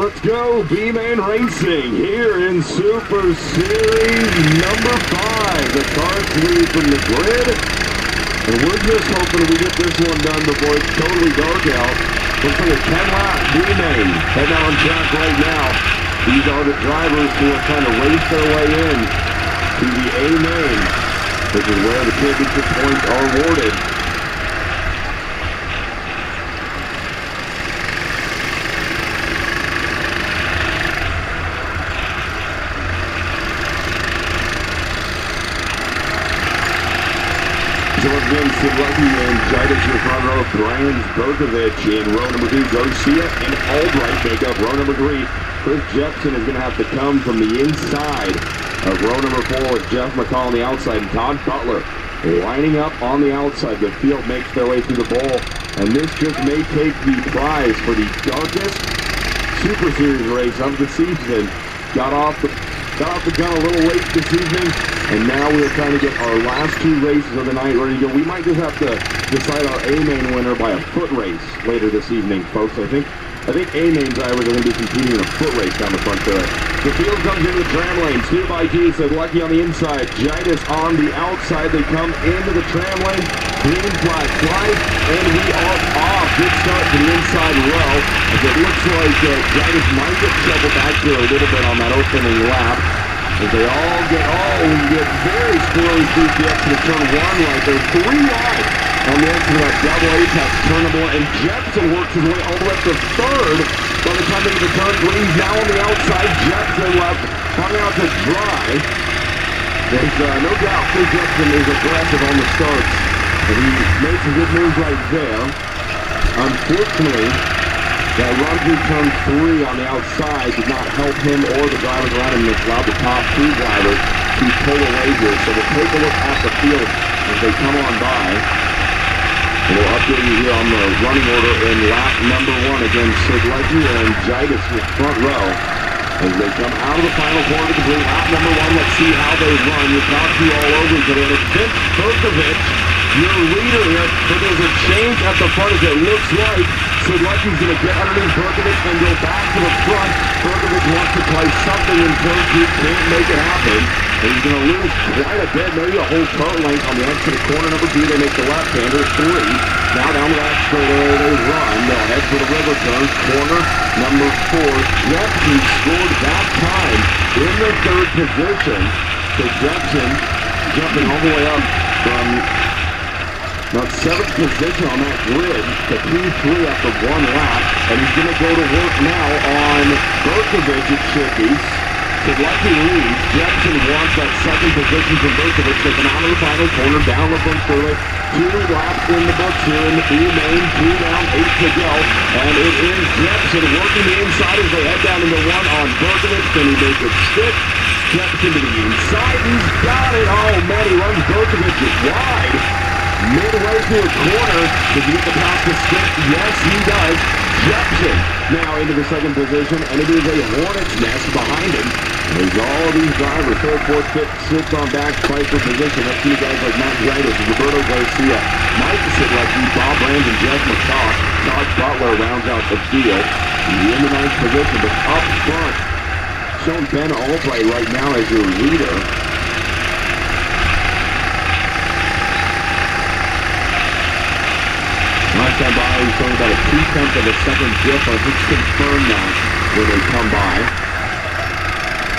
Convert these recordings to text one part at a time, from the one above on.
Let's go, B-Man Racing here in Super Series number 5. The cards lead from the grid, and we're just hoping we get this one done before it's totally dark out. Looks like a 10-lap B-Man heading out on track right now. These are the drivers who are trying to race their way in to the A-Main, which is where the championship points are awarded. So again, Sid Lucky and Jaitis in front row, Brands, Berkovich in row number 2, Garcia and Albright make up row number 3. Chris Jepson is going to have to come from the inside of row number 4 with Jeff McCall on the outside and Todd Butler lining up on the outside. The field makes their way through the bowl, and this just may take the prize for the darkest Super Series race of the season. Got off the gun a little late this evening, and now we're trying to get our last 2 races of the night ready to go. We might just have to decide our A-Main winner by a foot race later this evening, folks. I think A-Main drivers are going to be competing in a foot race down the front there. The field comes into the tram lane. Stu by G said Lucky on the inside, Jaitis on the outside. They come into the tram lane. Green flag flies, and we are off. Good start to the inside row, as it looks like Jaitis might get shuffled back here a little bit on that opening lap. As they all get very squirrely through the exit of turn 1 right there. 3 wide on the exit of that double apex turnable, and Jepson works his way all the way up to 3rd. By the time they get to turn 3, he's now on the outside. Jepson left, hung out to dry. There's no doubt Chris Jepson is aggressive on the starts, and he makes some good moves right there. Unfortunately, that run through turn 3 on the outside did not help him or the drivers around him, which allowed the top 2 drivers to pull away here. So we'll take a look at the field as they come on by. And we'll update you here on the running order in lap number 1 against Sid Lucky and Jaitis in front row. As they come out of the final corner to complete lap number 1, let's see how they run. Your top 2 all over each other. It's Vince Berkovich, your leader here, but there's a change at the front as it looks like Sid Lucky's going to get underneath Berkovich and go back to the front. Berkovich wants to try something in turn 2, can't make it happen. And he's going to lose quite a bit, maybe a whole car length on the exit of corner number 2. They make the left-hander 3. Now down the back straightaway they run. They'll head for the river turn. Corner number 4. Jepson scored that time in the 3rd position. So Jepson jumping all the way up from now 7th position on that grid to P3 after 1 lap. And he's going to go to work now on Berkovich, it should be. Sid Lucky leads. Jepson wants that 2nd position from Berkovich. They come out of the final corner, down the front straightaway. 2 laps in the books here in the B-Main. 2 down, 8 to go. And it is Jepson working the inside as they head down into 1 on Berkovich. Then he makes it stick. Jepson to the inside. He's got it. Oh, man, he runs Berkovich wide. Midway through a corner. Does he get the pass to stick? Yes, he does. Jepson now into the 2nd position, and it is a hornet's nest behind him. There's all these drivers, 3rd, 4th, 5th, 6th on back, fight for position. Let's see guys like Matt Jaitis, Roberto Garcia, Mike Sid Lucky, Bob Brands, and Jeff McCall. Todd Butler rounds out the field. He's in the 9th position, but up front, showing Ben Albright right now as your leader. Last time by, he's showing about a 2/10 of a second difference. Let's confirm that when they come by.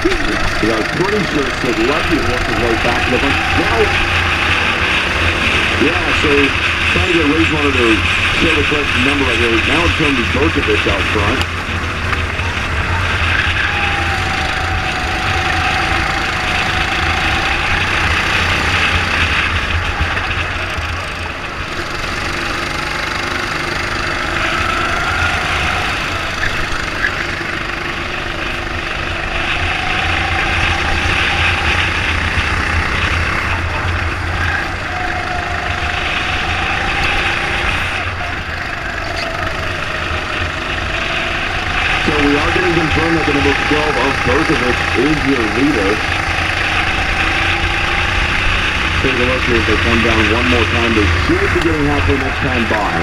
I'm pretty sure Sid Lucky worked his way back to the front. Now, yeah, so trying to get race runner to show the correct number right here. Now it's showing me Berkovich out front. Confirm that the number 12 of Berkovich is your leader. Take a look here as they come down one more time. They should be getting halfway next time by.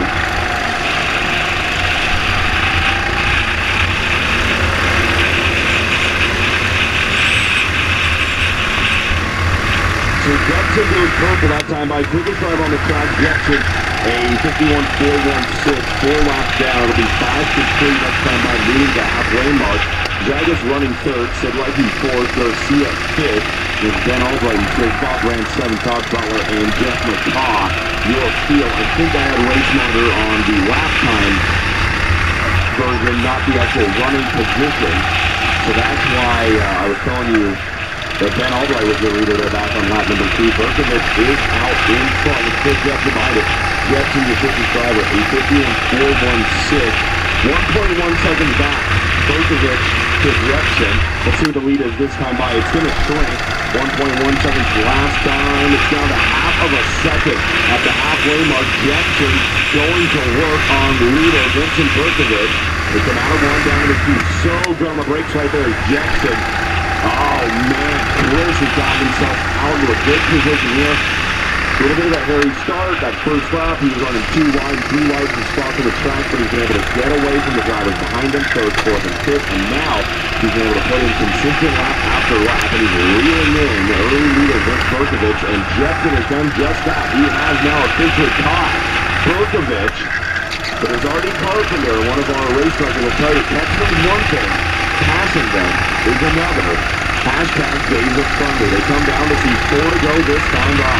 So Jepson goes purple that time by quickest drive on the track. Jepson, a 51.416, 4 laps down. It'll be 5 complete next time by leading the halfway mark. Jagus running third, Sedlecki fourth, Garcia fifth, with Ben Albright in fifth, Bob Brand seventh, Todd Butler, and Jeff McCaw. Your field. I think I had race monitor on the lap time version, not the actual running position. So that's why I was telling you that Ben Albright was the leader there back on lap number 2. Berkovich is out in front with Chris Jepson behind it. Jepson, the 50th driver, a 51.416, 1.1 seconds back. Berkovich to Jepson. Let's see what the lead is this time by. It's going to shrink. 1.1 seconds last time. It's down to half of a second at the halfway mark. Jepson going to work on the leader, Vincent Berkovich. They come out of one down to the 2. So good on the brakes right there. Jepson. Oh man, Chris has gotten himself out into a good position here. A little bit of that hairy start, that first lap, he was running 2 wide, 3 wide to spot to the track, but he's been able to get away from the drivers behind him, third, fourth, and fifth, and now he's been able to put in consistent lap after lap, and he's reeling in the early leader, Vince Berkovich, and Jepson has done just that. He has now officially caught Berkovich, but there's already Carpenter, one of our race directors will tell you, catching them is one thing, passing them is another. Hashtag Days of Thunder. They come down to see 4 to go this time by.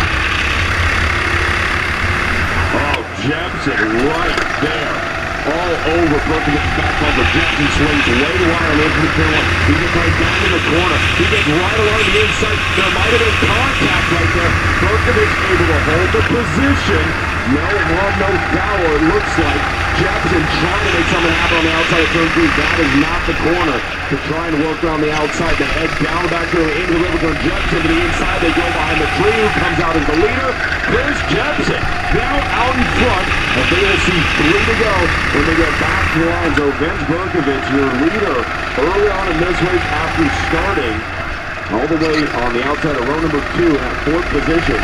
Jepson right there, all over Berkovich's back bumper. Jepson swings way wide on into the turn one. He gets right down in the corner. He gets right along the inside. There might have been contact right there. Berkovich able to hold the position. No harm, no foul, it looks like. Jepson trying to make something happen on the outside of turn 3. That is not the corner to try and work around the outside. The head down back there into the river. Jepson to the inside. They go behind the tree. Who comes out as the leader? Chris Jepson now out in front. And they will see 3 to go when they get back to the line. So Vince Berkovich, your leader early on in this race after starting all the way on the outside of row number 2 in that 4th position.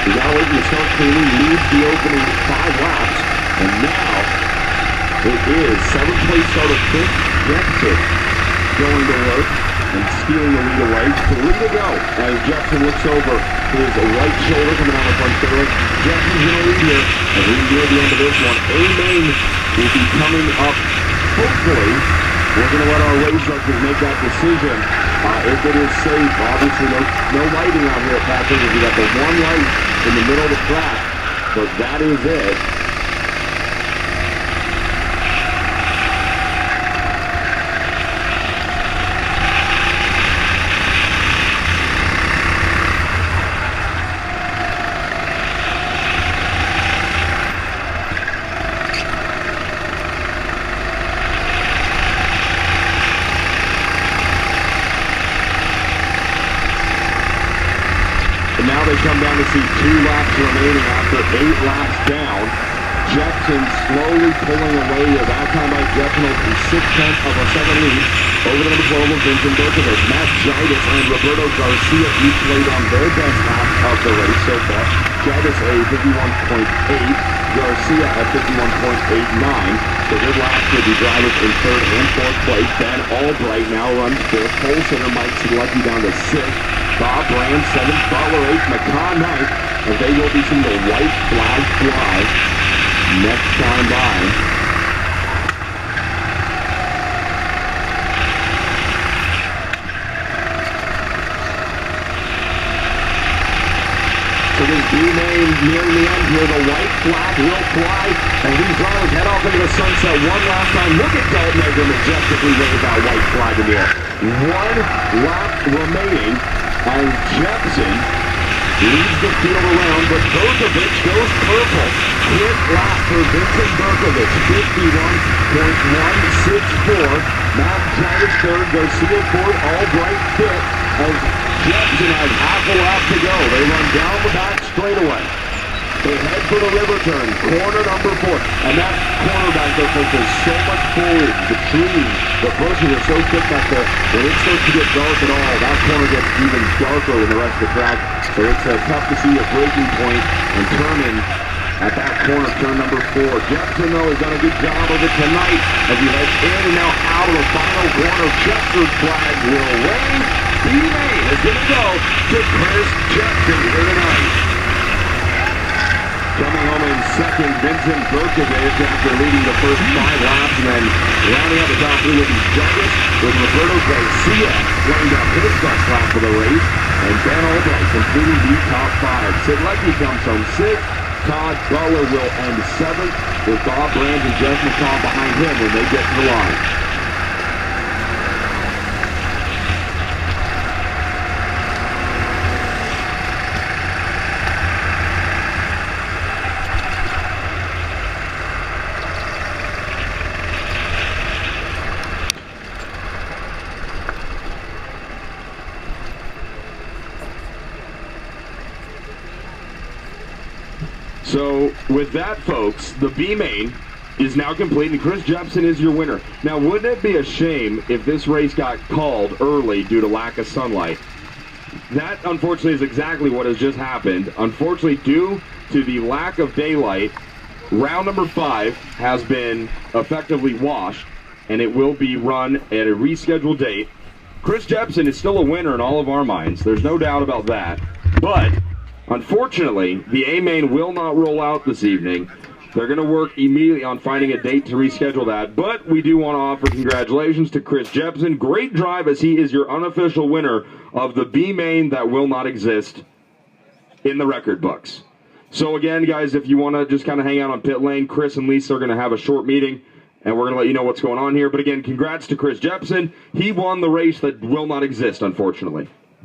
He's now waiting to start cleanly, leads the opening 5 laps. And now it is 7th place starter Chris Jepson going to work and stealing the lead away. 3 to go as Jepson looks over his right shoulder coming out of the front fairway. Jepson's going to lead here as we near the end of this one. A-Main will be coming up, hopefully. We're going to let our race directors make that decision. If it is safe, obviously no lighting out here at Patrick. We got the one light in the middle of the track, but that is it. Now they come down to see 2 laps remaining after 8 laps down. Jepson slowly pulling away here. That time by Jepson with a 6/10 of a second lead over the number 12 of Vincent Berkovich. Matt Jaitis and Roberto Garcia each laid on their best half of the race so far. Jaitis a 51.8, Garcia at 51.89. So good laps for the drivers in 3rd and 4th place. Ben Albright now runs 5th. Pole sitter Mike Sedlecki down to 6th. Bob Brand 7th, Butler 8th, McCaw 9th, and they will be seeing the white flag fly next time by. So this B-Main nearing the end here, the white flag will fly, and these drivers head off into the sunset one last time. Look at Dalton Edgar majestically waving that white flag in the air. 1 lap remaining. As Jepson leads the field around, but Berkovich goes purple. Quick lap for Vincent Berkovich, 51.164. Matt Jaitis 3rd, Garcia 4th, Albright 5th, as Jepson has half a lap to go. They run down the back straightaway. They head for the river turn, corner number 4. And that corner back there, folks, there's so much foliage. The trees, the bushes are so thick back there. When it starts to get dark at all, that corner gets even darker than the rest of the track. So it's tough to see a braking point and turn in at that corner, turn number 4. Jepson, though, has done a good job of it tonight as he heads in and now out of the final corner. Checkered flag will wave. B-Main is going to go to Chris Jepson here tonight. Coming home in second, Vincent Berkovich after leading the first 5 laps, and then rounding out the top 3 with his youngest, with Roberto Garcia running down his first lap of the race, and Ben Albright completing the top 5. Sid Leckie comes home 6th. Todd Butler will end 7th, with Bob Brands and Jeff McCall behind him when they get to the line. So, with that, folks, the B-Main is now complete, and Chris Jepson is your winner. Now, wouldn't it be a shame if this race got called early due to lack of sunlight? That, unfortunately, is exactly what has just happened. Unfortunately, due to the lack of daylight, round number 5 has been effectively washed, and it will be run at a rescheduled date. Chris Jepson is still a winner in all of our minds. There's no doubt about that. But unfortunately, the A-Main will not roll out this evening. They're going to work immediately on finding a date to reschedule that. But we do want to offer congratulations to Chris Jepson. Great drive, as he is your unofficial winner of the B-Main that will not exist in the record books. So again, guys, if you want to just kind of hang out on pit lane, Chris and Lisa are going to have a short meeting, and we're going to let you know what's going on here. But again, congrats to Chris Jepson. He won the race that will not exist, unfortunately.